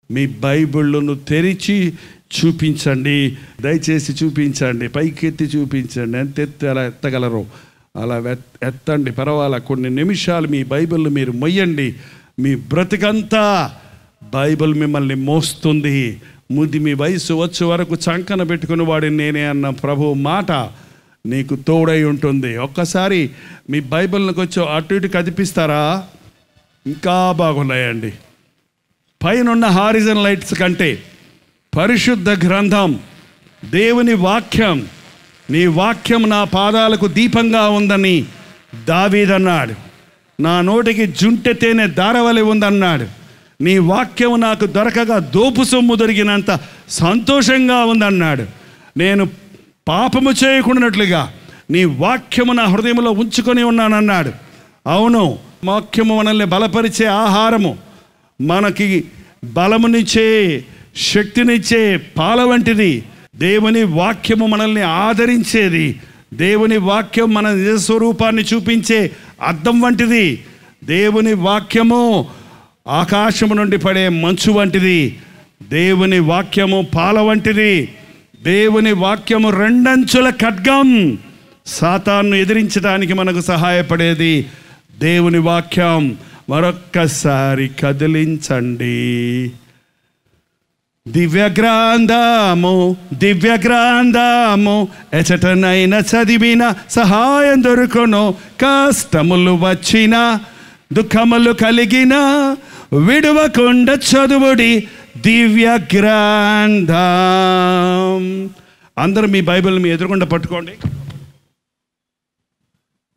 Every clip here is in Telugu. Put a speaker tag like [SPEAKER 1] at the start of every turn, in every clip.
[SPEAKER 1] మీ బైబిళ్ళను తెరిచి చూపించండి, దయచేసి చూపించండి, పైకెత్తి చూపించండి. ఎంత ఎత్తి అలా ఎత్తగలరు అలా ఎత్తండి, పర్వాలా. కొన్ని నిమిషాలు మీ బైబిల్ మీరు మొయ్యండి. మీ బ్రతికంతా బైబిల్ మిమ్మల్ని మోస్తుంది. మీ వయసు వచ్చే వరకు చంకన పెట్టుకుని వాడిని నేనే అన్న ప్రభు మాట నీకు తోడై ఉంటుంది. ఒక్కసారి మీ బైబిల్కి వచ్చి అటు ఇటు కదిపిస్తారా? ఇంకా బాగున్నాయండి. పైనున్న హారిజన్ లైట్స్ కంటే పరిశుద్ధ గ్రంథం, దేవుని వాక్యం, నీ వాక్యం నా పాదాలకు దీపంగా ఉందని దావీదన్నాడు. నా నోటికి జుంటె తేనె దారవలి ఉందన్నాడు. నీ వాక్యం నాకు దొరకగా దోపు సొమ్ము దొరికినంత సంతోషంగా ఉందన్నాడు. నేను పాపము చేయకుండానట్లుగా నీ వాక్యము నా హృదయంలో ఉంచుకొని ఉన్నానన్నాడు. అవును, వాక్యము మనల్ని బలపరిచే ఆహారము, మనకి బలమునిచ్చే శక్తినిచ్చే పాల వంటిది. దేవుని వాక్యము మనల్ని ఆదరించేది. దేవుని వాక్యం మన నిజస్వరూపాన్ని చూపించే అద్దం వంటిది. దేవుని వాక్యము ఆకాశము నుండి పడే మంచు వంటిది. దేవుని వాక్యము పాల వంటిది. దేవుని వాక్యము రెండంచుల ఖడ్గం, సాతాను ఎదిరించడానికి మనకు సహాయపడేది దేవుని వాక్యం. మరొక్కసారి కదిలించండి. దివ్యగ్రంథము, దివ్యగ్రంథము, ఎచటనైనా చదివిన సహాయం దొరుకును. కష్టములు వచ్చిన, దుఃఖములు కలిగిన, విడువకుండా చదువుడి దివ్య గ్రంథం. అందరూ మీ బైబిల్ మీ ఎదురుగుండా పట్టుకోండి.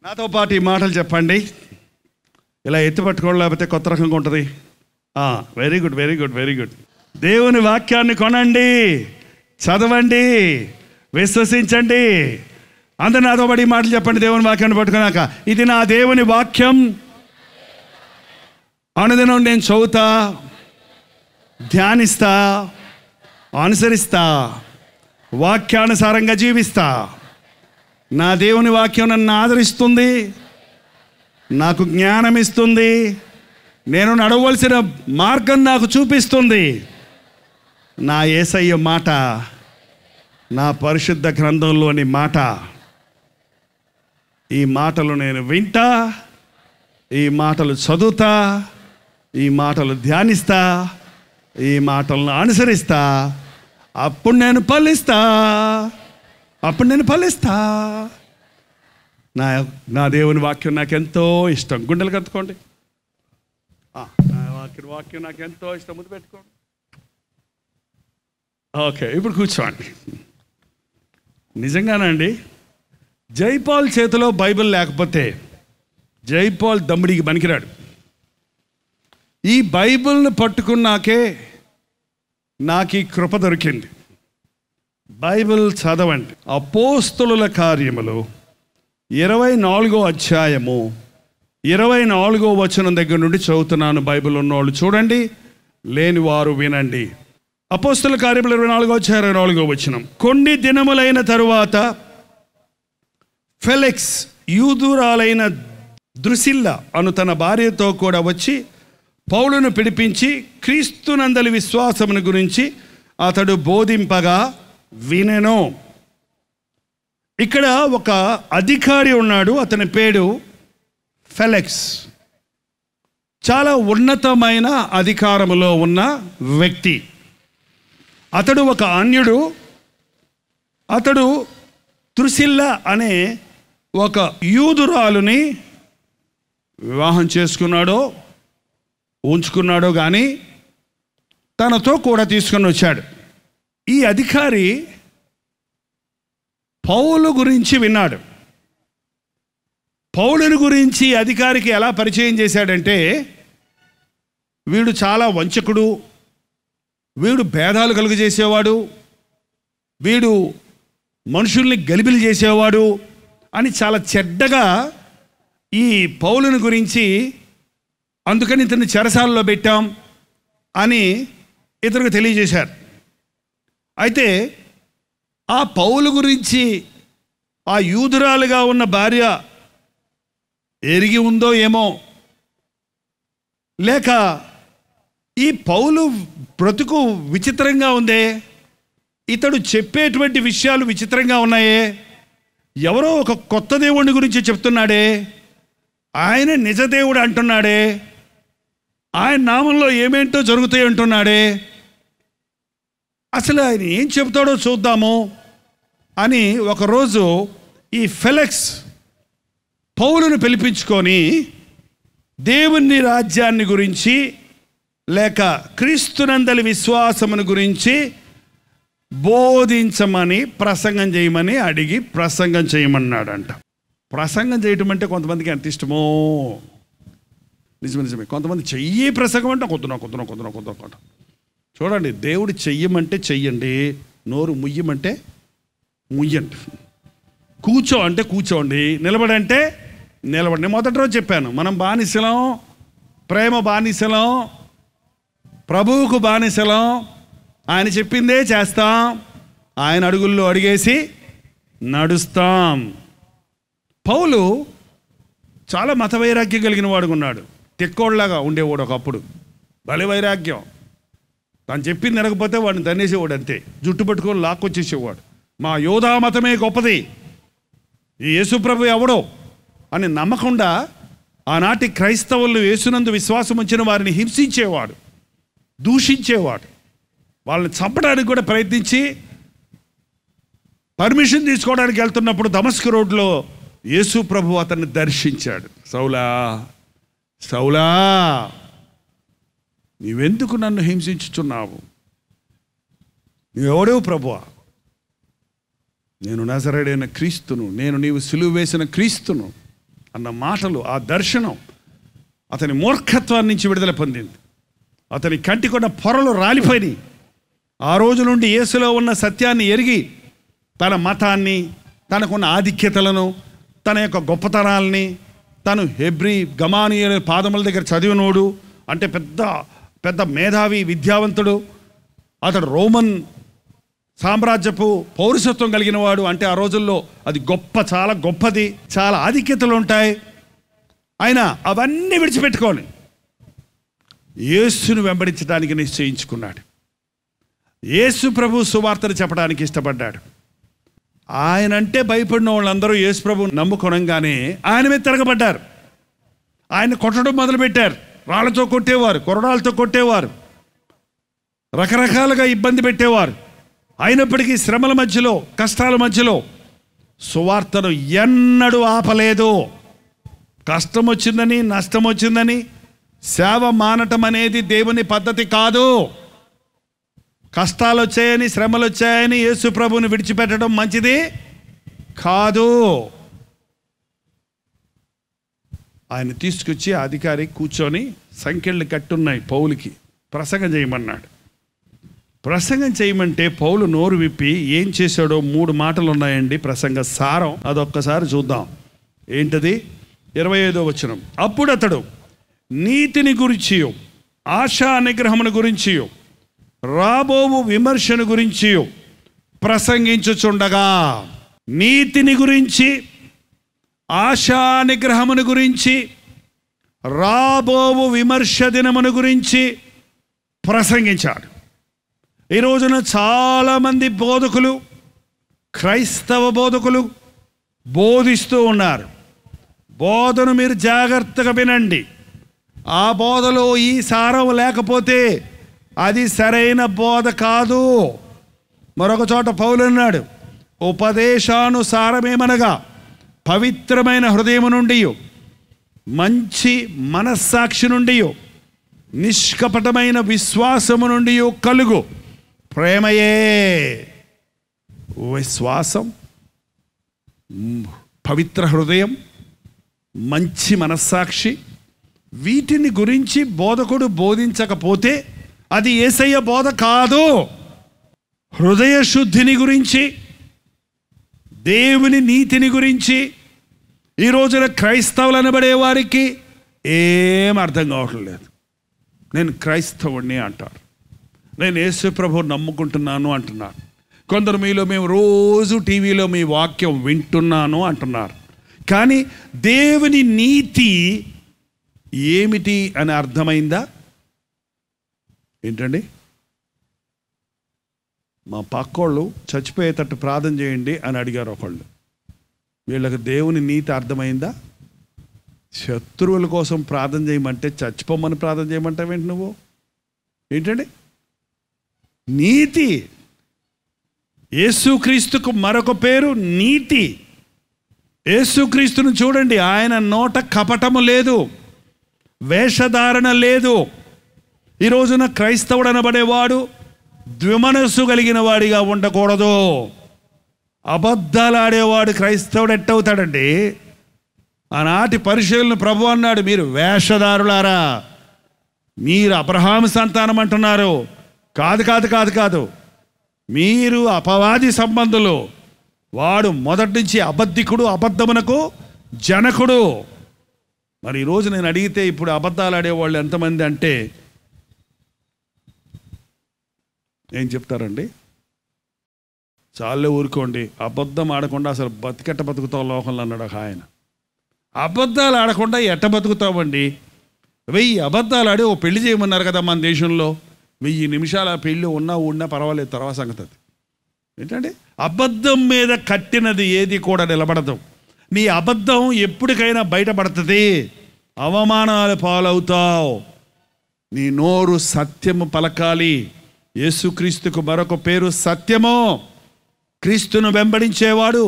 [SPEAKER 1] నాతో పాటు ఈ మాటలు చెప్పండి. ఇలా ఎత్తి పట్టుకోండి, లేకపోతే కొత్త రకంగా ఉంటుంది. Very good, very good, very good. దేవుని వాక్యాన్ని కొనండి, చదవండి, విశ్వసించండి. అందరు నాతో పాటు ఈ మాటలు చెప్పండి. దేవుని వాక్యాన్ని పట్టుకున్నాక, ఇది నా దేవుని వాక్యం, అనుదినం నేను చదువుతా, ధ్యానిస్తా, అనుసరిస్తా, వాక్యానుసారంగా జీవిస్తా. నా దేవుని వాక్యం నన్ను ఆదరిస్తుంది, నాకు జ్ఞానం ఇస్తుంది, నేను నడవలసిన మార్గం నాకు చూపిస్తుంది. నా యేసయ్య మాట, నా పరిశుద్ధ గ్రంథంలోని మాట, ఈ మాటలు నేను వింటా, ఈ మాటలు చదువుతా, ఈ మాటలు ధ్యానిస్తా, ఈ మాటలను అనుసరిస్తా. అప్పుడు నేను ఫలిస్తా, అప్పుడు నేను ఫలిస్తా. నా దేవుని వాక్యం నాకు ఎంతో ఇష్టం. గుండెలు కత్తుకోండి. నా వాక్యం నాకు ఎంతో ఇష్టం. ముందు పెట్టుకోండి. ఓకే, ఇప్పుడు కూర్చోండి. నిజంగానండి, జైపాల్ చేతిలో బైబిల్ లేకపోతే జైపాల్ దమ్ముడికి పనికిరాడు. ఈ బైబిల్ని పట్టుకున్నాకే నాకు ఈ కృప దొరికింది. బైబిల్ చదవండి. అపోస్తలుల కార్యములు 24వ అధ్యాయము 24వ వచనం దగ్గర నుండి చదువుతున్నాను. బైబిల్ ఉన్నవాళ్ళు చూడండి, లేని వారు వినండి. అపోస్తలుల కార్యములు 24వ అధ్యాయం 24వ వచనం. కొన్ని దినములైన తరువాత ఫెలిక్స్ యూదురాలైన ద్రుసిల్ల అను తన భార్యతో కూడా వచ్చి పౌలును పిలిపించి క్రీస్తునందలి విశ్వాసమును గురించి అతడు బోధింపగా వినెను. ఇక్కడ ఒక అధికారి ఉన్నాడు, అతని పేరు ఫెలిక్స్. చాలా ఉన్నతమైన అధికారములో ఉన్న వ్యక్తి. అతడు ఒక అన్యుడు. అతడు ద్రుసిల్ల అనే ఒక యూదురాలుని వివాహం చేసుకున్నాడో ఉంచుకున్నాడో కానీ తనతో కూడా తీసుకొని వచ్చాడు. ఈ అధికారి పౌలు గురించి విన్నాడు. పౌలుని గురించి అధికారికి ఎలా పరిచయం చేశాడంటే, వీడు చాలా వంచకుడు, వీడు భేదాలు కలుగజేసేవాడు, వీడు మనుషుల్ని గలిబిలి చేసేవాడు అని చాలా చెడ్డగా ఈ పౌలుని గురించి, అందుకని ఇతన్ని చెరసాలలో పెట్టాం అని ఇతరులకు తెలియజేశారు. అయితే ఆ పౌలు గురించి ఆ యూదురాలుగా ఉన్న భార్య ఎరిగి ఉందో ఏమో, లేక ఈ పౌలు బ్రతుకు విచిత్రంగా ఉందే, ఇతడు చెప్పేటువంటి విషయాలు విచిత్రంగా ఉన్నాయే, ఎవరో ఒక కొత్త దేవుడిని గురించి చెప్తున్నాడే, ఆయన నిజదేవుడు అంటున్నాడే, ఆయన నామంలో ఏమేంటో జరుగుతాయి అంటున్నాడే, అసలు ఆయన ఏం చెప్తాడో చూద్దాము అని ఒకరోజు ఈ ఫెలిక్స్ పౌలును పిలిపించుకొని దేవుని రాజ్యాన్ని గురించి లేక క్రీస్తునందలి విశ్వాసమును గురించి బోధించమని, ప్రసంగం చేయమని అడిగి ప్రసంగం చేయమన్నాడంట. ప్రసంగం చేయటం అంటే కొంతమందికి ఎంత ఇష్టమో, నిజమే. కొంతమంది చెయ్యి ప్రసంగం అంటే కొద్దున. చూడండి, దేవుడు చెయ్యమంటే చెయ్యండి, నోరు ముయ్యమంటే ముయ్యండి, కూర్చో అంటే కూర్చోండి, నిలబడంటే నిలబడి. మొదటి రోజు చెప్పాను, మనం బానిసలం, ప్రేమ బానిసలం, ప్రభువుకు బానిసలం. ఆయన చెప్పిందే చేస్తాం, ఆయన అడుగుల్లో అడిగేసి నడుస్తాం. పౌలు చాలా మత వైరాగ్యం కలిగిన వాడుగా ఉన్నాడు. తెక్కోళ్ళలాగా ఉండేవాడు ఒకప్పుడు, భలే వైరాగ్యం. తను చెప్పింది వినకపోతే వాడిని తన్నేసేవాడు, అంతే. జుట్టు పట్టుకొని లాక్కొచ్చేసేవాడు. మా యోధా మతమే గొప్పది, ఈ యేసుప్రభు ఎవడో అని నమ్మకుండా ఆనాటి క్రైస్తవులు యేసునందు విశ్వాసం ఉంచిన వారిని హింసించేవాడు, దూషించేవాడు. వాళ్ళని చంపడానికి కూడా ప్రయత్నించి పర్మిషన్ తీసుకోవడానికి వెళ్తున్నప్పుడు దమస్కు రోడ్లో యేసు ప్రభు అతన్ని దర్శించాడు. సౌలా సౌలా, నీవెందుకు నన్ను హింసించుచున్నావు? నీవెవడేవు ప్రభువా? నేను నజరేయుడైన క్రీస్తును, నేను నీవు సిలువ వేసిన క్రీస్తును అన్న మాటలు, ఆ దర్శనం అతని మూర్ఖత్వాన్ని నుంచి విడుదల పొందింది. అతని కంటికొన్న పొరలు రాలిపోయినాయి. ఆ రోజు నుండి యేసులో ఉన్న సత్యాన్ని ఎరిగి తన మతాన్ని, తనకున్న ఆధిక్యతలను, తన యొక్క గొప్పతనాల్ని, తను హెబ్రీ గమానియేలు పాదముల దగ్గర చదివినోడు, అంటే పెద్ద పెద్ద మేధావి విద్యావంతుడు, అతడు రోమన్ సామ్రాజ్యపు పౌరసత్వం కలిగిన వాడు. అంటే ఆ రోజుల్లో అది గొప్ప, చాలా గొప్పది, చాలా ఆధిక్యతలు ఉంటాయి. ఆయన అవన్నీ విడిచిపెట్టుకోవాలి, యేసును వెంబడించడానికి నిశ్చయించుకున్నాడు. యేసు ప్రభు సువార్తను చెప్పడానికి ఇష్టపడ్డాడు. ఆయనంటే భయపడిన వాళ్ళందరూ యేసు ప్రభు నమ్ముకొనంగానే ఆయన మీద తిరగబడ్డారు. ఆయన కొట్టడం మొదలుపెట్టారు. రాళ్లతో కొట్టేవారు, కొరడాలతో కొట్టేవారు, రకరకాలుగా ఇబ్బంది పెట్టేవారు. అయినప్పటికీ శ్రమల మధ్యలో, కష్టాల మధ్యలో సువార్తను ఎన్నడూ ఆపలేదు. కష్టం వచ్చిందని, నష్టం వచ్చిందని సేవ మానటం అనేది దేవుని పద్ధతి కాదు. కష్టాలు వచ్చాయని, శ్రమలు వచ్చాయని యేసు ప్రభువుని విడిచిపెట్టడం మంచిది కాదు. ఆయన తీసుకొచ్చి అధికారి కూర్చొని సంఖ్యలు కట్టున్నాయి పౌలుకి, ప్రసంగం చేయమన్నాడు. ప్రసంగం చేయమంటే పౌలు నోరు విప్పి ఏం చేశాడో 3 మాటలు ఉన్నాయండి ప్రసంగ సారం. అదొక్కసారి చూద్దాం. ఏంటది? 25వ వచనం. అప్పుడు అతడు నీతిని గురించియో, ఆశా నిగ్రహమును గురించియో, రాబోవు విమర్శను గురించి ప్రసంగించుచుండగా, నీతిని గురించి, ఆశా నిగ్రహమును గురించి, రాబోవు విమర్శ దినమును గురించి ప్రసంగించాడు. ఈ రోజున చాలామంది బోధకులు, క్రైస్తవ బోధకులు బోధిస్తూ ఉన్నారు. బోధను మీరు జాగ్రత్తగా వినండి. ఆ బోధలో ఈ సారం లేకపోతే అది సరైన బోధ కాదు. మరొక చోట పౌలు అన్నాడు, ఉపదేశానుసారమేమనగా పవిత్రమైన హృదయము నుండి, మంచి మనస్సాక్షి నుండి, నిష్కపటమైన విశ్వాసము నుండి కలుగు ప్రేమయే. విశ్వాసం, పవిత్ర హృదయం, మంచి మనస్సాక్షి, వీటిని గురించి బోధకుడు బోధించకపోతే అది యేసయ్య బోధ కాదు. హృదయ శుద్ధిని గురించి, దేవుని నీతిని గురించి ఈ రోజున క్రైస్తవులు అనబడే వారికి ఏం అర్థం కావట్లేదు. నేను క్రైస్తవుడిని అంటారు, నేను యేసు ప్రభువుని నమ్ముకుంటున్నాను అంటున్నారు. కొందరు మీలో మేము రోజు టీవీలో మీ వాక్యం వింటున్నాను అంటున్నారు. కానీ దేవుని నీతి ఏమిటి అని అర్థమైందా? ఏంటండి? మా పక్కోళ్ళు చచ్చిపోయేటట్టు ప్రార్థన చేయండి అని అడిగారు ఒకళ్ళు. వీళ్ళకి దేవుని నీతి అర్థమైందా? శత్రువుల కోసం ప్రార్థన చేయమంటే చచ్చిపోమని ప్రార్థన చేయమంటావేంటి నువ్వు? ఏంటండి నీతి? యేసుక్రీస్తుకు మరొక పేరు నీతి. యేసుక్రీస్తును చూడండి, ఆయన నోట కపటము లేదు, వేషధారణ లేదు. ఈ రోజున క్రైస్తవుడు అనబడేవాడు ద్విమనస్సు కలిగిన వాడిగా ఉండకూడదు. అబద్ధాలు ఆడేవాడు క్రైస్తవుడు ఎట్టవుతాడండి? ఆనాటి పరిశీలన ప్రభు అన్నాడు, మీరు వేషధారులారా, మీరు అబ్రహాము సంతానం అంటున్నారు. కాదు కాదు కాదు కాదు, మీరు అపవాది సంబంధులు. వాడు మొదటి నుంచి అబద్ధికుడు, అబద్ధమునకు జనకుడు. మరి ఈరోజు నేను అడిగితే ఇప్పుడు అబద్ధాలు ఆడేవాళ్ళు ఎంతమంది అంటే ఏం చెప్తారండి? చాలే ఊరుకోండి, అబద్ధం ఆడకుండా అసలు బతికెట్ట బతుకుతాం లోకంలో అన్నాడు ఒక ఆయన. అబద్ధాలు ఆడకుండా ఎట్ట బతుకుతామండి? 1000 అబద్ధాలు ఆడి ఓ పెళ్లి చేయమన్నారు కదా మన దేశంలో. 1000 నిమిషాల పెళ్ళి ఉన్నా పర్వాలేదు, తర్వాత సంగతి అది. ఏంటంటే అబద్ధం మీద కట్టినది ఏది కూడా నిలబడదు. నీ అబద్ధం ఎప్పటికైనా బయటపడుతుంది, అవమానాలు పాలవుతావు. నీ నోరు సత్యము పలకాలి. యేసుక్రీస్తుకు మరొక పేరు సత్యము. క్రీస్తును వెంబడించేవాడు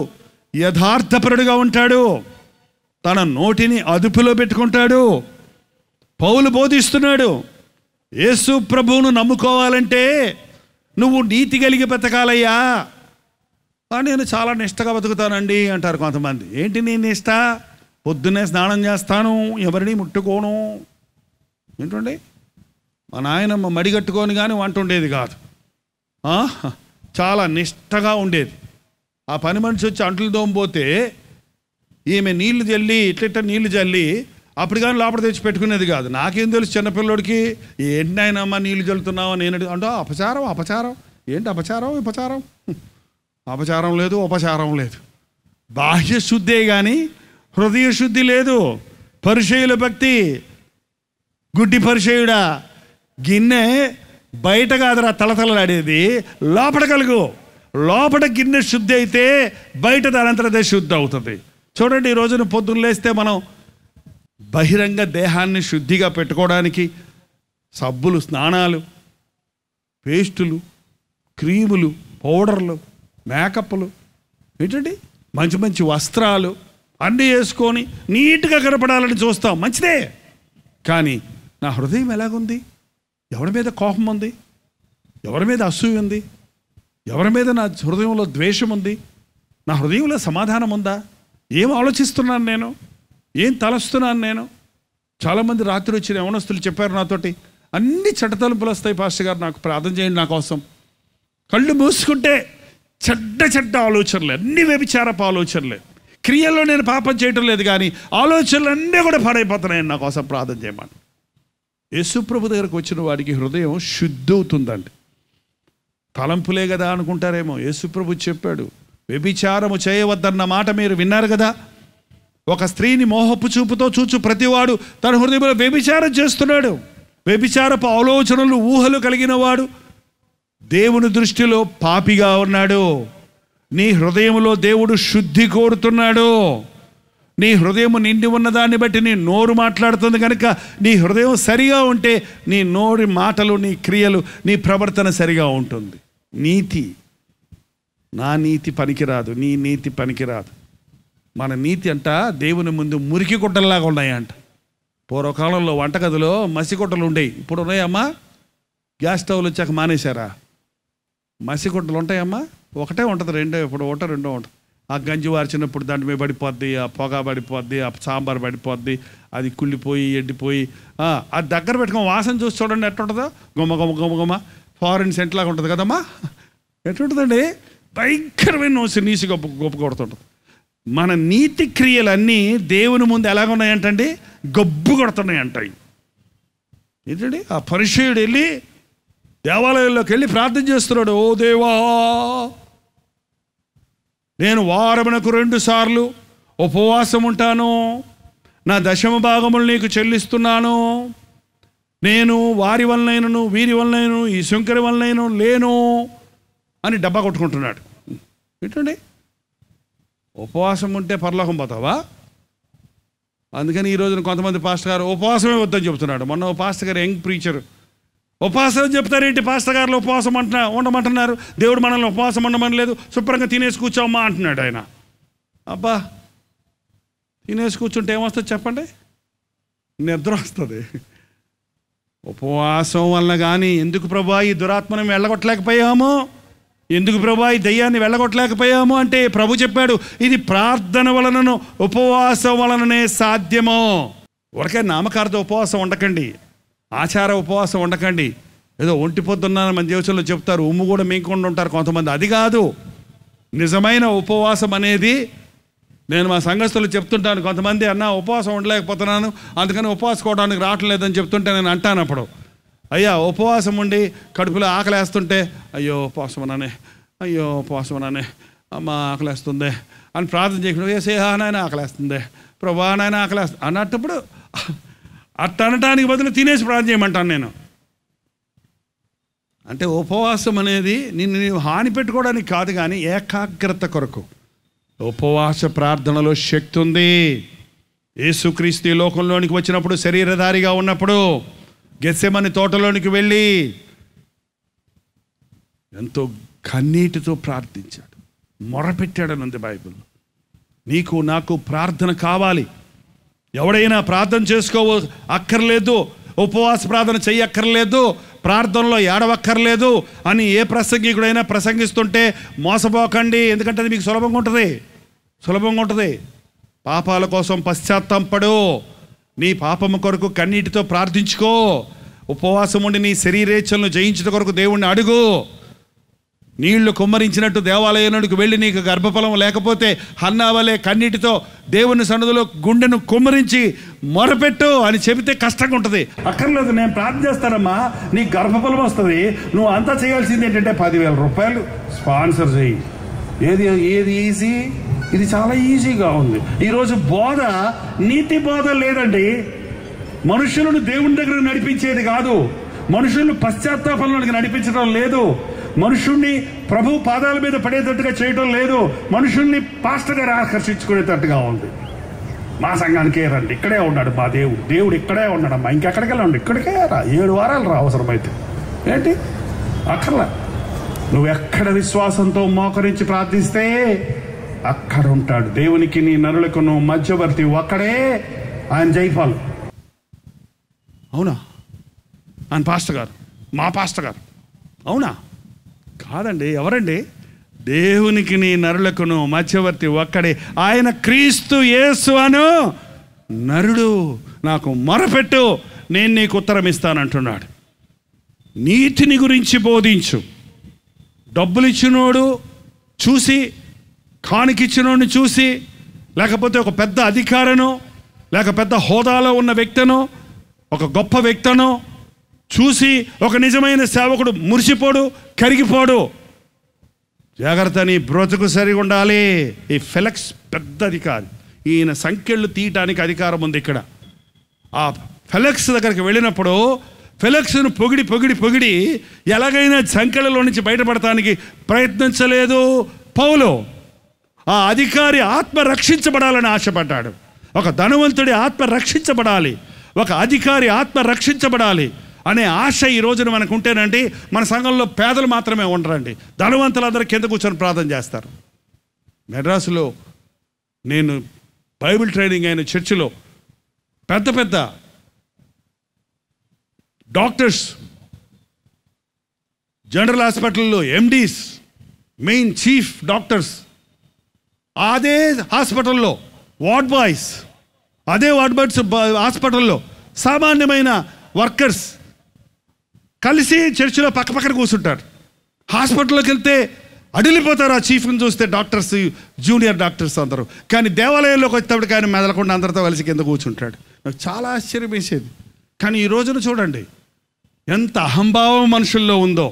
[SPEAKER 1] యథార్థపరుడుగా ఉంటాడు, తన నోటిని అదుపులో పెట్టుకుంటాడు. పౌలు బోధిస్తున్నాడు, యేసు ప్రభువును నమ్ముకోవాలంటే నువ్వు నీతి కలిగి బతకాలయ్యా. నేను చాలా నిష్టగా బతుకుతానండి అంటారు కొంతమంది. ఏంటి నీ నిష్ట? పొద్దున్నే స్నానం చేస్తాను, ఎవరిని ముట్టుకోను. ఏంటండి, మా నాయనమ్మ మడిగట్టుకొని కానీ వంట ఉండేది కాదు, చాలా నిష్టగా ఉండేది. ఆ పని మనిషి వచ్చి అంట్లు దోమపోతే ఈమె నీళ్లు చల్లి ఇట్లిట్ట నీళ్లు చల్లి అప్పుడు కానీ లోపల తెచ్చి పెట్టుకునేది కాదు. నాకేం తెలుసు చిన్నపిల్లోడికి, ఏంటి నాయనమ్మ నీళ్లు చల్లుతున్నావు నేను అంటే అపచారం అపచారం. ఏంటి అపచారం? ఉపచారం? అపచారం లేదు, ఉపచారం లేదు. బాహ్య శుద్ధే కానీ హృదయ శుద్ధి లేదు. పరిచయుల భక్తి. గుడ్డి పరిచయుడా, గిన్నె బయట కాదురా తలతలలాడేది, లోపల కలుగు. లోపల గిన్నె శుద్ధి అయితే బయట దానంతరదే శుద్ధి అవుతుంది. చూడండి, ఈ రోజున పొద్దున్న లేస్తే మనం బహిరంగ దేహాన్ని శుద్ధిగా పెట్టుకోవడానికి సబ్బులు, స్నానాలు, పేస్టులు, క్రీములు, పౌడర్లు, మేకప్లు, ఏంటండి మంచి మంచి వస్త్రాలు అన్నీ వేసుకొని నీట్గా కనపడాలని చూస్తాం, మంచిదే. కానీ నా హృదయం ఎలాగుంది? ఎవరి మీద కోపం ఉంది? ఎవరి మీద అసూయ ఉంది? ఎవరి మీద నా హృదయంలో ద్వేషం ఉంది? నా హృదయంలో సమాధానం ఉందా? ఏం ఆలోచిస్తున్నాను నేను? ఏం తలస్తున్నాను నేను? చాలామంది రాత్రి వచ్చిన యవనస్తులు చెప్పారు నాతోటి, అన్ని చెడ్డతలుపులు వస్తాయి పాస్టర్ గారు, నాకు ప్రార్థన చేయండి నా కోసం. కళ్ళు మూసుకుంటే చెడ్డ చెడ్డ ఆలోచనలే, అన్ని వ్యభిచారపు ఆలోచనలే. క్రియల్లో నేను పాపం చేయటం లేదు, కానీ ఆలోచనలు అన్నీ కూడా పాడైపోతున్నాయి, నా కోసం ప్రార్థన చేయమని. యేసుప్రభు దగ్గరకు వచ్చిన వాడికి హృదయం శుద్ధి అవుతుందండి. తలంపులే కదా అనుకుంటారేమో. యేసుప్రభు చెప్పాడు, వ్యభిచారము చేయవద్దన్న మాట మీరు విన్నారు కదా. ఒక స్త్రీని మోహపు చూపుతో చూచు ప్రతివాడు తన హృదయంలో వ్యభిచారం చేస్తున్నాడు. వ్యభిచారపు ఆలోచనలు, ఊహలు కలిగిన వాడు దేవుని దృష్టిలో పాపిగా ఉన్నాడు. నీ హృదయంలో దేవుడు శుద్ధి కోరుతున్నాడు. నీ హృదయం నిండి ఉన్నదాన్ని బట్టి నీ నోరు మాట్లాడుతుంది కనుక నీ హృదయం సరిగా ఉంటే నీ నోరి మాటలు, నీ క్రియలు, నీ ప్రవర్తన సరిగా ఉంటుంది. నీతి, నా నీతి పనికిరాదు, నీ నీతి పనికిరాదు. మన నీతి అంట దేవుని ముందు మురికి గుడ్డల్లాగా ఉన్నాయంట. పూర్వకాలంలో వంటగదిలో మసిగుడ్డలు ఉండేవి, ఇప్పుడు ఉన్నాయమ్మా? గ్యాస్ స్టవ్లు వచ్చాక మానేశారా? మసిగుడ్డలు ఉంటాయమ్మా? ఒకటే ఉంటుంది, రెండో ఉంటుంది. ఆ గంజి వార్చినప్పుడు దాంట్లో మీద పడిపోద్ది, ఆ పొగ పడిపోద్ది, ఆ సాంబార్ పడిపోద్ది, అది కుళ్ళిపోయి ఎండిపోయి అది దగ్గర పెట్టుకొని వాసన చూసి చూడండి ఎట్టుంటుందో. గుమ్మ గుమ్మ గుమ్మ గుమ్మ ఫారిన్ సెంట్ లాగా ఉంటుంది కదమ్మా. ఎట్టుంటుందండి? భయంకరమైన నీసి గొప్ప కొడుతుంటుంది. మన నీతి క్రియలన్నీ దేవుని ముందు ఎలాగున్నాయంటండి? గబ్బు కొడుతున్నాయి అంటాయి. ఏంటండి, ఆ పరిచయుడు వెళ్ళి దేవాలయంలోకి వెళ్ళి ప్రార్థన చేస్తున్నాడు, ఓ దేవా, నేను వారమునకు 2 సార్లు ఉపవాసం ఉంటాను, నా దశమ భాగములు నీకు చెల్లిస్తున్నాను, నేను వారి వలనైనను వీరి వలనైనను ఈ శంకరి వలనైనను లేను, అని డబ్బా కొట్టుకుంటున్నాడు. ఏంటండి, ఉపవాసం ఉంటే పరలోకం పోతావా? అందుకని ఈ రోజున కొంతమంది పాస్టర్ గారు ఉపవాసమే వద్దని చెబుతున్నాడు. మొన్న పాస్టర్ గారు యంగ్ ప్రీచర్ ఉపవాసం చెప్తారేంటి, పాస్టర్ గారు ఉపవాసం ఉండమంటున్నారు, దేవుడు మనల్ని ఉపవాసం ఉండమని లేదు, శుభ్రంగా తినేసి కూర్చోమ్మా అంటున్నాడు ఆయన. అబ్బా, తినేసి కూర్చుంటే ఏమొస్తుంది చెప్పండి? నిద్ర వస్తుంది. ఉపవాసం వల్ల కానీ ఎందుకు ప్రభా ఈ దురాత్మను వెళ్ళగొట్టలేకపోయాము, ఎందుకు ప్రభా ఈ దయ్యాన్ని వెళ్ళగొట్టలేకపోయాము అంటే ప్రభు చెప్పాడు, ఇది ప్రార్థన వలనను ఉపవాసం వలననే సాధ్యము. ఊరికే నామకార్థ ఉపవాసం ఉండకండి, ఆచార ఉపవాసం ఉండకండి. ఏదో ఒంటి పొద్దున్నారని మన జీవితంలో చెప్తారు, ఉమ్ము కూడా మేకుండా ఉంటారు కొంతమంది. అది కాదు నిజమైన ఉపవాసం అనేది. నేను మా సంఘస్థులు చెప్తుంటాను, కొంతమంది అన్న ఉపవాసం ఉండలేకపోతున్నాను అందుకని ఉపవాసుకోవడానికి రావట్లేదని చెప్తుంటే నేను అంటాను అప్పుడు, అయ్యా ఉపవాసం ఉండి కడుపులో ఆకలేస్తుంటే అయ్యో ఉపవాసం అన్నానే, అయ్యో ఉపవాసం అన్నానే, అమ్మ ఆకలేస్తుందే అని ప్రార్థన చేయకుండా నాయన ఆకలేస్తుందే, ప్రభా నాయన ఆకలేస్తుంది అన్నప్పుడు అట్ట అనటానికి బదులు తినేసి ప్రార్థన చేయమంటాను నేను. అంటే ఉపవాసం అనేది నీవు హాని పెట్టుకోవడానికి కాదు, కానీ ఏకాగ్రత కొరకు. ఉపవాస ప్రార్థనలో శక్తి ఉంది. యేసుక్రీస్తు ఈ లోకంలోనికి వచ్చినప్పుడు శరీరధారిగా ఉన్నప్పుడు గెత్సెమని తోటలోనికి వెళ్ళి ఎంతో కన్నీటితో ప్రార్థించాడు, మొరపెట్టాడని ఉంది బైబిల్. నీకు నాకు ప్రార్థన కావాలి. ఎవడైనా ప్రార్థన అక్కర్లేదు, ఉపవాస ప్రార్థన చెయ్యక్కర్లేదు, ప్రార్థనలో ఏడవక్కర్లేదు అని ఏ ప్రసంగికుడైనా ప్రసంగిస్తుంటే మోసపోకండి. ఎందుకంటే అది మీకు సులభంగా ఉంటుంది. పాపాల కోసం పశ్చాత్తాపడు, నీ పాపము కొరకు కన్నీటితో ప్రార్థించుకో, ఉపవాసం ఉండి నీ శరీరేచ్ఛలను జయించడం కొరకు దేవుణ్ణి అడుగు. నీళ్లు కుమ్మరించినట్టు దేవాలయానికి వెళ్ళి నీకు గర్భఫలం లేకపోతే హన్నావలే కన్నీటితో దేవుని సన్నిధిలో గుండెను కుమ్మరించి మొరపెట్టు అని చెబితే కష్టంగా ఉంటుంది. అక్కర్లేదు, నేను ప్రార్థన చేస్తానమ్మా, నీకు గర్భఫలం వస్తుంది, నువ్వు అంతా చేయాల్సింది ఏంటంటే 10,000 రూపాయలు స్పాన్సర్ చేయి. ఏది ఈజీ? ఇది చాలా ఈజీగా ఉంది. ఈరోజు బోధ నీతి బోధ లేదండి. మనుషులను దేవుని దగ్గర నడిపించేది కాదు, మనుషులను పశ్చాత్తాపంలోకి నడిపించడం లేదు, మనుషుణ్ణి ప్రభు పాదాల మీద పడేటట్టుగా చేయడం లేదు, మనుషుల్ని పాస్టర్ గారు ఆకర్షించుకునేటట్టుగా ఉంది. మా సంఘానికే రండి, ఇక్కడే ఉన్నాడు మా దేవుడు ఇక్కడే ఉన్నాడమ్మా, ఇంకెక్కడికి వెళ్ళండి, ఇక్కడికే రా, 7 వారాలు రా అవసరమైతే. ఏంటి అక్కర్లా, నువ్వు ఎక్కడ విశ్వాసంతో మోకరించి ప్రార్థిస్తే అక్కడ ఉంటాడు. దేవునికి నీ నరులకు నువ్వు మధ్యవర్తి ఒక్కడే, ఆయన జైపాల్. అవునా? ఆయన పాస్టర్ గారు, మా పాస్టర్ గారు. అవునా? కాదండి. ఎవరండి? దేవునికి నీ నరులకును మధ్యవర్తి ఒక్కడే, ఆయన క్రీస్తు యేసు అను నరుడు. నాకు మొరపెట్టు, నేను నీకు ఉత్తరం ఇస్తానంటున్నాడు. నీతిని గురించి బోధించు. డబ్బులు ఇచ్చినోడు చూసి, కానికిచ్చినోడిని చూసి, లేకపోతే ఒక పెద్ద అధికారను, లేక పెద్ద హోదాలో ఉన్న వ్యక్తిను, ఒక గొప్ప వ్యక్తిను చూసి ఒక నిజమైన సేవకుడు మురిసిపోడు, కరిగిపోడు. జాగ్రత్త, నీ బ్రతుకు సరిగా ఉండాలి. ఈ ఫెలక్స్ పెద్ద అధికారి, ఈయన సంఖ్యలు తీయటానికి అధికారం ఉంది ఇక్కడ. ఆ ఫెలక్స్ దగ్గరికి వెళ్ళినప్పుడు ఫెలక్స్ను పొగిడి ఎలాగైనా సంఖ్యలలో నుంచి బయటపడటానికి ప్రయత్నించలేదు పౌలు. ఆ అధికారి ఆత్మ రక్షించబడాలని ఆశపడ్డాడు. ఒక ధనవంతుడి ఆత్మ రక్షించబడాలి, ఒక అధికారి ఆత్మ రక్షించబడాలి అనే ఆశ ఈ రోజున మనకు ఉంటేనండి, మన సంఘంలో పేదలు మాత్రమే ఉండరండి, ధనవంతులందరూ కింద కూర్చొని ప్రార్థన చేస్తారు. మెడ్రాసులో నేను బైబిల్ ట్రైనింగ్ అయిన చర్చిలో పెద్ద డాక్టర్స్, జనరల్ హాస్పిటల్లో ఎండీస్, మెయిన్ చీఫ్ డాక్టర్స్, అదే హాస్పిటల్లో వార్డ్ బాయ్స్, అదే వార్డ్ బాయ్స్ హాస్పిటల్లో సామాన్యమైన వర్కర్స్ కలిసి చర్చిలో పక్కపక్కన కూర్చుంటారు. హాస్పిటల్లోకి వెళ్తే అడిలిపోతారు ఆ చీఫ్ని చూస్తే, డాక్టర్స్, జూనియర్ డాక్టర్స్ అందరూ. కానీ దేవాలయంలోకి వచ్చేటప్పటికి ఆయన మెదలకుండా అందరితో కలిసి కింద కూర్చుంటాడు. నాకు చాలా ఆశ్చర్యం వేసేది. కానీ ఈ రోజున చూడండి ఎంత అహంభావం మనుషుల్లో ఉందో.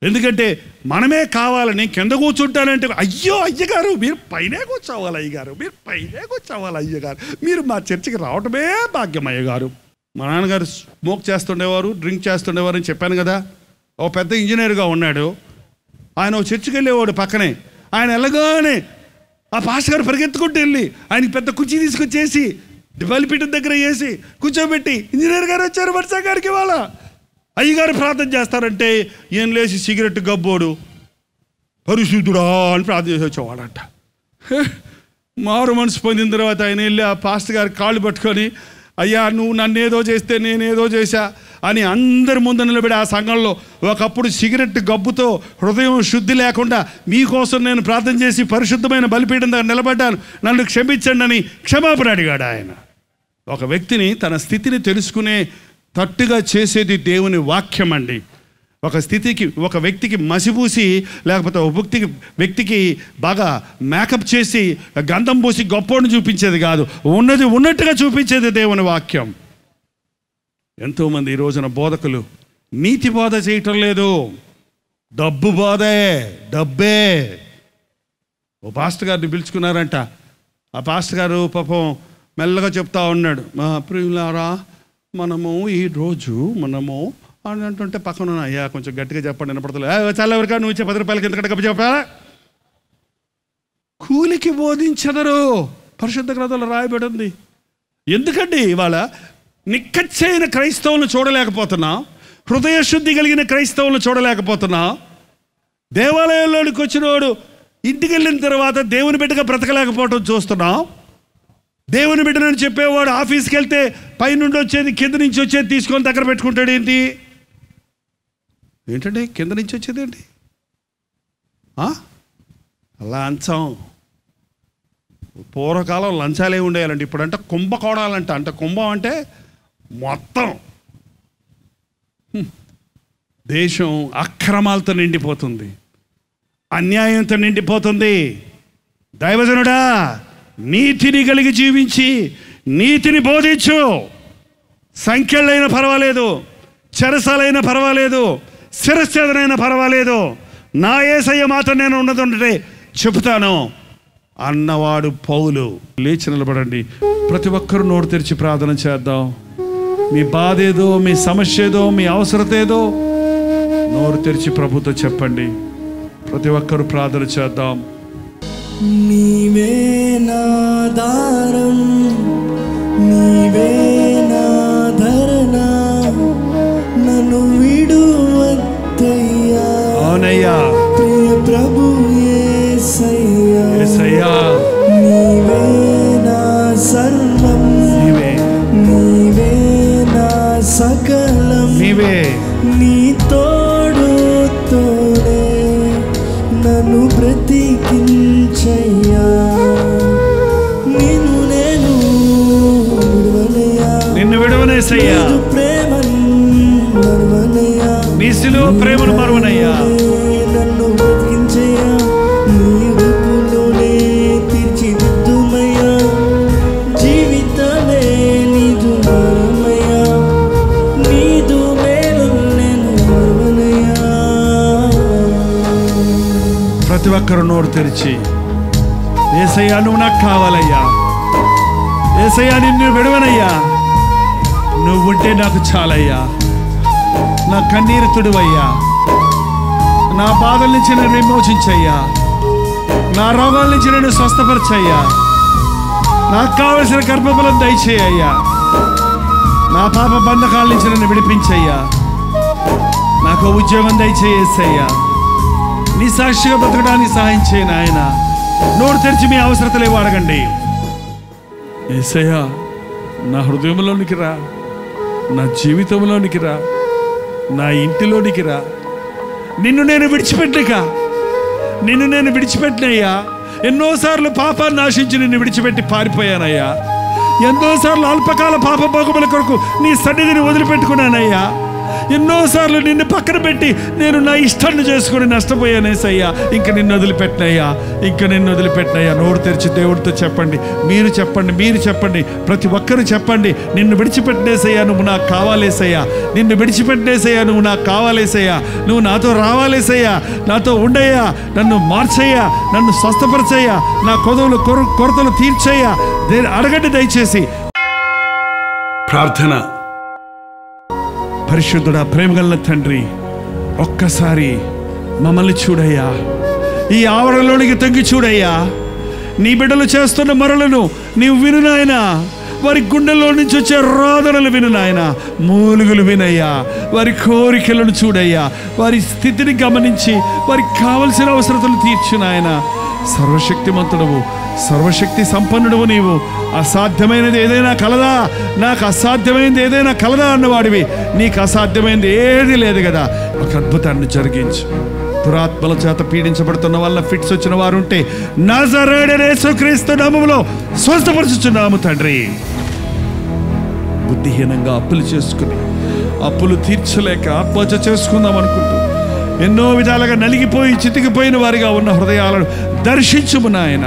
[SPEAKER 1] ఎందుకంటే మనమే కావాలని కింద కూర్చుంటానంటే, అయ్యో అయ్యగారు మీరు పైనే కూర్చోవాలి, అయ్యగారు మీరు పైనే కూర్చోవాలి, అయ్యగారు మీరు మా చర్చికి రావటమే భాగ్యం అయ్యగారు. మా నాన్నగారు స్మోక్ చేస్తుండేవారు, డ్రింక్ చేస్తుండేవారు అని చెప్పాను కదా. ఓ పెద్ద ఇంజనీర్గా ఉన్నాడు. ఆయన ఓ చర్చికి వెళ్ళేవాడు పక్కనే. ఆయన వెళ్ళగానే ఆ పాస్టర్ గారు పరిగెత్తుకుంటూ వెళ్ళి ఆయనకి పెద్ద కుర్చీ తీసుకొచ్చేసి బలిపీఠం దగ్గర వేసి కూర్చోబెట్టి, ఇంజనీర్ గారు వచ్చారు వర్షా గారికి ఇవాళ అయ్యగారు ప్రార్థన చేస్తారంటే ఏం లేచి సిగరెట్ గబ్బోడు పరిశుద్ధుడా అని ప్రార్థన చేసి వచ్చేవాడంట. మారు మనసు పొందిన తర్వాత ఆయన వెళ్ళి ఆ పాస్టర్ గారి కాళ్ళు పట్టుకొని, అయ్యా నువ్వు నన్ను ఏదో చేస్తే నేనేదో చేశా అని అందరి ముందు నిలబడి ఆ సంఘంలో ఒకప్పుడు సిగరెట్ గబ్బుతో హృదయం శుద్ధి లేకుండా మీకోసం నేను ప్రార్థన చేసి పరిశుద్ధమైన బలిపీఠం దగ్గర నిలబడ్డాను, నన్ను క్షమించండి అని క్షమాపణ అడిగాడు ఆయన. ఒక వ్యక్తిని తన స్థితిని తెలుసుకునే తట్టుగా చేసేది దేవుని వాక్యం అండి. ఒక వ్యక్తికి మసిపూసి లేకపోతే ఒక వ్యక్తికి బాగా మేకప్ చేసి గంధం పూసి గొప్పని చూపించేది కాదు, ఉన్నది ఉన్నట్టుగా చూపించేది దేవుని వాక్యం. ఎంతోమంది ఈ రోజున బోధకులు నీతి బోధ చేయటం లేదు, డబ్బు డబ్బే. ఓ పాస్టర్ గారిని పిలుచుకున్నారంట. ఆ పాస్టర్ గారు పాపం మెల్లగా చెప్తా ఉన్నాడు, మా ప్రియులారా మనము ఈరోజు అని అంటుంటే పక్కన అయ్యా కొంచెం గట్టిగా చెప్పండి వినపడతలేదు, చాలా ఎవరికా నువ్వు ఇచ్చే 10 రూపాయలకి ఎంత గప్ప చెప్పారా? కూలికి బోధించదరు పరిశుద్ధ గ్రంథంలో రాయబడి ఉంది. ఎందుకండి ఇవాళ నిక్కచ్చైన క్రైస్తవులను చూడలేకపోతున్నా, హృదయ శుద్ధి కలిగిన క్రైస్తవులను చూడలేకపోతున్నా. దేవాలయంలోనికి వచ్చినవాడు ఇంటికి వెళ్ళిన తర్వాత దేవుని బిడ్డగా బ్రతకలేకపోవటం చూస్తున్నా. దేవుని బిడ్డనని చెప్పేవాడు ఆఫీస్కి వెళ్తే పైనుండి వచ్చేది కింద నుంచి వచ్చేది తీసుకొని దగ్గర పెట్టుకుంటాడు. ఏంటండి కింద నుంచి వచ్చేది ఏంటి? లంచం. పూర్వకాలం లంచాలే ఉండేయాలండి, ఇప్పుడంటే కుంభకోణాలంట. అంటే కుంభం అంటే మొత్తం దేశం అక్రమాలతో నిండిపోతుంది, అన్యాయంతో నిండిపోతుంది. దైవజనుడా నీతిని కలిగి జీవించి నీతిని బోధించు. సంఖ్యలైనా పర్వాలేదు, చెరసాలైనా పర్వాలేదు, శిరశ్చేదనైనా పర్వాలేదు, నా యేసయ్య మాట నేను ఉన్నదంటే చెబుతాను అన్నవాడు పౌలు. లేచి నిలబడండి, ప్రతి ఒక్కరూ నోరు తెరిచి ప్రార్థన చేద్దాం. మీ బాధ ఏదో, మీ సమస్య ఏదో, మీ అవసరత ఏదో నోరు తెరిచి ప్రభుతో చెప్పండి. ప్రతి ఒక్కరూ ప్రార్థన చేద్దాం.
[SPEAKER 2] నీవే నా దారం, నీవే నా ధరణ, నన్ను విడువద్దయ్యా.
[SPEAKER 1] అవునయ్యా
[SPEAKER 2] ప్రియ ప్రభు యేసయ్యా,
[SPEAKER 1] యేసయ్యా
[SPEAKER 2] నీవే నా సర్వం, నీవే నా సకలం, నీ తోడుతోనే నన్ను బ్రతికించయ్యా. నిన్ను విడవనేసయ్యా,
[SPEAKER 1] నీ సిలువ ప్రేమను మరువనయ్యా.
[SPEAKER 2] నన్ను బ్రతికించయ్యా, నీ రూపులోనే తీర్చిదిద్దుమయ్యా. జీవితమే నీదు మరమయ్యా, నీదు మేలు నేను మరువనయ్యా.
[SPEAKER 1] ప్రతి ఒక్కరు నోరు తెరిచి యేసయ్యా నువ్వు నాకు కావాలయ్యా, యేసయ్యా నిన్ను విడవనయ్యా, నువ్వుంటే నాకు చాలయ్యా. నా కన్నీరు తుడువయ్యా, నా బాధల నుంచి నన్ను విమోచించయ్యా, నా రోగాల నుంచి నన్ను స్వస్థపరచయ్యా, నాకు కావలసిన గర్భఫలం దయచేయ్యా, నా పాప బంధకాల నుంచి నన్ను విడిపించయ్యా, నాకు ఉద్యోగం దయచేయ్యా, నీ సాక్షిగా బ్రతకడానికి సహాయం చేయను ఆయన. నోరు తెరిచి మీ అవసరతలే అడగండి. యేసయ్యా నా హృదయంలోనికి రా, నా జీవితంలోనికి రా, నా ఇంటిలోనికి రా. నిన్ను నేను విడిచిపెట్టినయ్యా. ఎన్నోసార్లు పాపాన్ని ఆశించి నిన్ను విడిచిపెట్టి పారిపోయానయ్యా. ఎన్నోసార్లు అల్పకాల పాప భోగముల కొరకు నీ సన్నిధిని వదిలిపెట్టుకున్నానయ్యా. ఎన్నోసార్లు నిన్ను పక్కన పెట్టి నేను నా ఇష్టాన్ని చేసుకుని నష్టపోయానేసయ్యా. ఇంక నిన్ను వదిలిపెట్టినయ్యా. నోరు తెరిచి దేవుడితో చెప్పండి, మీరు చెప్పండి, ప్రతి ఒక్కరు చెప్పండి. నిన్ను విడిచిపెట్టినేసయ్యా, నువ్వు నాకు కావాలేసయ్యా. నిన్ను విడిచిపెట్టినేసయ్యా, నువ్వు నాకు కావాలేసయ్యా. నువ్వు నాతో రావాలేసయ్యా, నాతో ఉండయ్యా, నన్ను మార్చయ్యా, నన్ను స్వస్థపరచయ్యా, నా కొరతలు తీర్చయ్యా. అడగండి దయచేసి. ప్రార్థన. పరిశుద్ధుడా, ప్రేమగల తండ్రి, ఒక్కసారి మమ్మల్ని చూడయ్యా, ఈ ఆవరణలోనికి తగ్గి చూడయ్యా. నీ బిడ్డలు చేస్తున్న మొరలను నీవు విను నాయనా. వారి గుండెల్లో నుంచి వచ్చే రోదనలు విను నాయన, మూలుగులు వినయ్యా. వారి కోరికలను చూడయ్యా, వారి స్థితిని గమనించి వారికి కావలసిన అవసరతలు తీర్చు నాయన. సర్వశక్తిమంతుడవు, సర్వశక్తి సంపన్నుడవు నీవు. అసాధ్యమైనది ఏదైనా కలదా? నాకు అసాధ్యమైనది ఏదైనా కలదా అన్నవాడివి. నీకు అసాధ్యమైనది ఏది లేదు కదా. ఒక అద్భుతాన్ని జరిగించు. దురాత్మల చేత పీడించబడుతున్న వల్ల ఫిట్స్ వచ్చిన వారు ఉంటే నజరేయుడైన యేసుక్రీస్తు నామములో స్వస్థపరచుచున్నాము తండ్రి. బుద్ధిహీనంగా అప్పులు చేసుకుని అప్పులు తీర్చలేక ఆత్మహత్య చేసుకుందాం అనుకుంటూ ఎన్నో విధాలుగా నలిగిపోయి చితికిపోయిన వారిగా ఉన్న హృదయాలను దర్శించుము నాయన.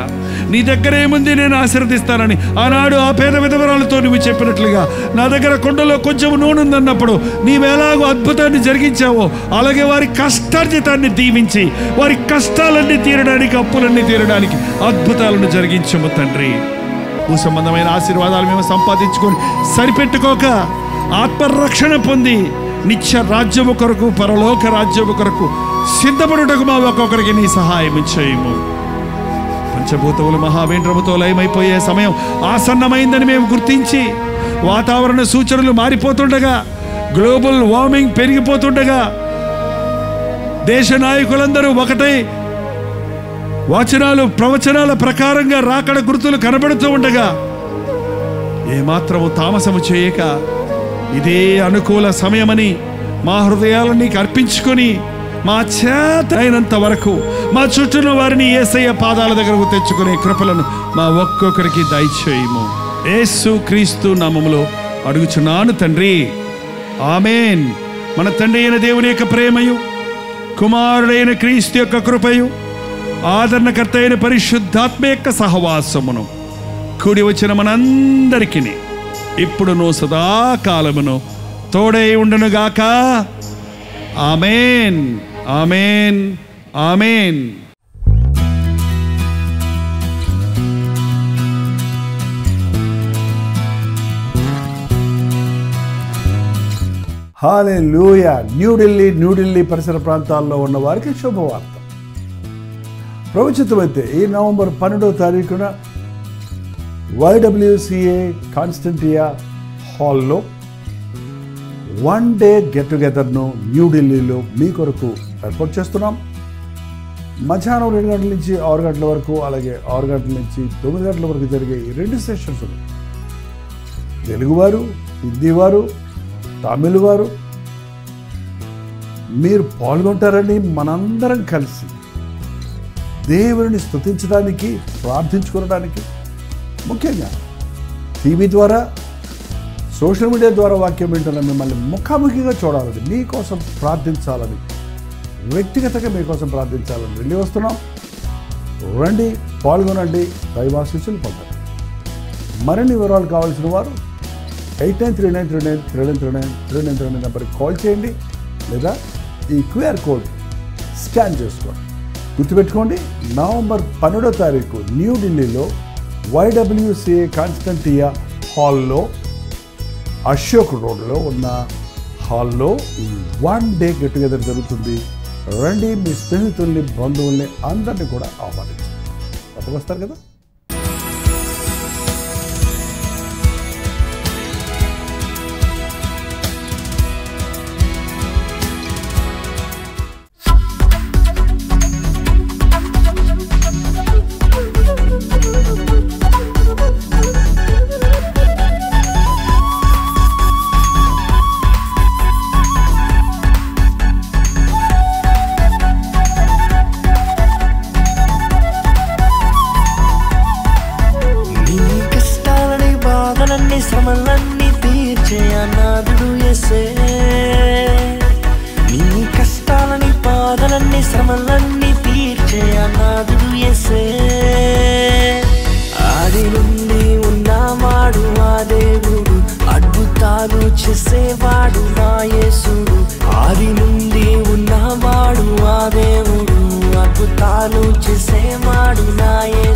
[SPEAKER 1] నీ దగ్గర ఏముంది నేను ఆశీర్వదిస్తానని ఆనాడు ఆ పేద విధవరాలతో నువ్వు చెప్పినట్లుగా నా దగ్గర కుండలో కొంచెం నూనె ఉందన్నప్పుడు నీవెలాగో అద్భుతాన్ని జరిగించావో అలాగే వారి కష్టార్జితాన్ని దీవించి వారి కష్టాలన్నీ తీరడానికి, అప్పులన్నీ తీరడానికి అద్భుతాలను జరిగించము తండ్రి. భూ సంబంధమైన ఆశీర్వాదాలు మేము సంపాదించుకొని సరిపెట్టుకోక ఆత్మరక్షణ పొంది నిత్య రాజ్యము కొరకు, పరలోక రాజ్యము కొరకు సిద్ధపడుటకు మా ఒక్కొక్కరికి నీ సహాయం చేయము. పంచభూతములు మహావేంద్రముతో లయమైపోయే సమయం ఆసన్నమైందని మేము గుర్తించి వాతావరణ సూచనలు మారిపోతుండగా, గ్లోబల్ వార్మింగ్ పెరిగిపోతుండగా, దేశ నాయకులందరూ ఒకటై వచనాలు ప్రవచనాల ప్రకారంగా రాకడ గుర్తులు కనబడుతూ ఉండగా ఏమాత్రము తామసము చేయక ఇదే అనుకూల సమయమని మా హృదయాలను నీకు అర్పించుకొని మా చేత అయినంత వరకు మా చుట్టూన వారిని యేసయ్య పాదాల దగ్గరకు తెచ్చుకునే కృపలను మా ఒక్కొక్కరికి దయచేయము. యేసు క్రీస్తు నామములో అడుగుచున్నాను తండ్రి, ఆమేన్. మన తండ్రి అయిన దేవుని యొక్క ప్రేమయు, కుమారుడైన క్రీస్తు యొక్క కృపయు, ఆదరణకర్త అయిన పరిశుద్ధాత్మ యొక్క సహవాసమును కూడి వచ్చిన మనందరికీ ఇప్పుడును సదాకాలమును తోడై ఉండునుగాక. ఆమేన్, ఆమేన్, ఆమేన్.
[SPEAKER 3] హల్లెలూయా. న్యూఢిల్లీ పరిసర ప్రాంతాల్లో ఉన్న వారికి శుభవార్త. ప్రవచితమైతే ఈ నవంబర్ 12వ తారీఖున YWCA కాన్స్టంటియా హాల్లో 1 డే గెట్ టుగెదర్ను న్యూఢిల్లీలో మీ కొరకు ఏర్పాటు చేస్తున్నాం. మధ్యాహ్నం 2 గంటల నుంచి 6 గంటల వరకు, అలాగే 6 గంటల నుంచి 9 గంటల వరకు జరిగే ఈ 2 సెషన్స్ తెలుగువారు, హిందీవారు, తమిళ వారు మీరు పాల్గొంటారని మనందరం కలిసి దేవుని స్తుతించడానికి, ప్రార్థించుకోవడానికి, ముఖ్యంగా టీవీ ద్వారా, సోషల్ మీడియా ద్వారా వాక్యం వింటున్న మిమ్మల్ని ముఖాముఖిగా చూడాలని, మీకోసం ప్రార్థించాలని, వ్యక్తిగతంగా మీకోసం ప్రార్థించాలని వెళ్ళి వస్తున్నాం. రండి, పాల్గొనండి, దైవాశీస్సులు పొందండి. మరిన్ని వివరాలు కావాల్సిన వారు 8939393939 నెంబర్కి కాల్ చేయండి, లేదా ఈ QR కోడ్ స్కాన్ చేసుకోండి. గుర్తుపెట్టుకోండి, నవంబర్ 12వ తారీఖు న్యూఢిల్లీలో YWCA కాన్స్టంటియా హాల్లో, అశోక్ రోడ్లో ఉన్న హాల్లో 1 డే గెట్ టుగెదర్ జరుగుతుంది. రండి, మీ స్నేహితుల్ని, బంధువుల్ని అందరినీ కూడా ఆహ్వానించండి. తప్పకొస్తారు కదా.
[SPEAKER 2] శ్రమలన్నీ తీర్చే అనాథుడు యేసే. నీ కష్టాలని, బాధలన్నీ, శ్రమలన్నీ తీర్చే అనాథుడు యేసే. ఆది నుండి ఉన్నవాడు ఆ దేవుడు, అద్భుతాలు చేసేవాడు నా యేసుడు. ఆది నుండి ఉన్నవాడు ఆ దేవుడు, అద్భుతాలు చేసేవాడు నా యేసుడు.